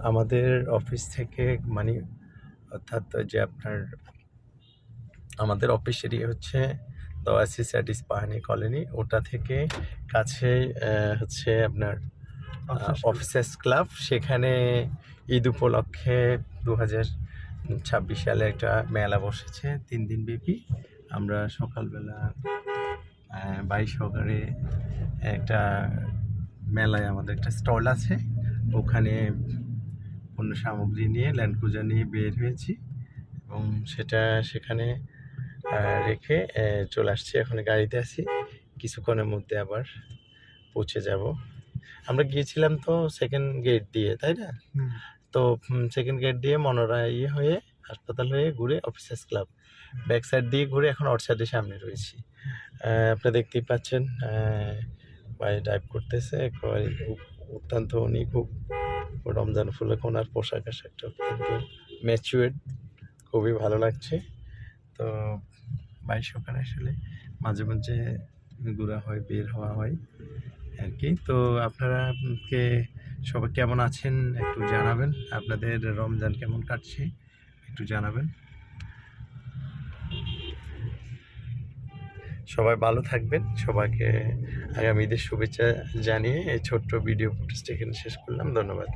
আমাদের অফিস থেকে মানে অর্থাৎ যে আপনার আমাদের অফিস এরিয়া হচ্ছে দ্য ওয়াসিস অ্যাট ইস্পাহানি কলোনি, ওটা থেকে কাছে হচ্ছে আপনার অফিসার্স ক্লাব। সেখানে ঈদ উপলক্ষে 2026 সালে একটা মেলা বসেছে 3 দিন ব্যাপী। আমরা সকালবেলা বাই সহকারে একটা মেলায় আমাদের একটা স্টল আছে, ওখানে পণ্য সামগ্রী নিয়ে ল্যান্ড ক্রুজার নিয়ে বের হয়েছি এবং সেটা সেখানে রেখে চলে আসছি। এখন গাড়িতে আছি, কিছুক্ষণের মধ্যে আবার পৌঁছে যাব। আমরা গিয়েছিলাম তো সেকেন্ড গেট দিয়ে, তাই না? তো সেকেন্ড গেট দিয়ে মনোরা হয়ে হাসপাতাল হয়ে ঘুরে অফিসার্স ক্লাব ব্যাক সাইড দিয়ে ঘুরে এখন অর্চার্ডের সামনে রয়েছি। আপনারা দেখতেই পাচ্ছেন ভাই ড্রাইভ করতেছে, একেবারে অত্যন্ত উনি খুব রমজান উপলক্ষে ওনার পোশাক আশাকটা অত্যন্ত ম্যাচুয়ার্ড, খুবই ভালো লাগছে। তো বাইশ ওখানে আসলে মাঝে মাঝে ঘোরা হয়, বের হওয়া হয় আর কি। তো আপনারা সবাই কেমন আছেন একটু জানাবেন, আপনাদের রমজান কেমন কাটছে একটু জানাবেন। সবাই ভালো থাকবেন, সবাইকে আগামী ঈদের শুভেচ্ছা জানিয়ে এই ছোট্ট ভিডিও ফুটেজটা এখানে শেষ করলাম। ধন্যবাদ।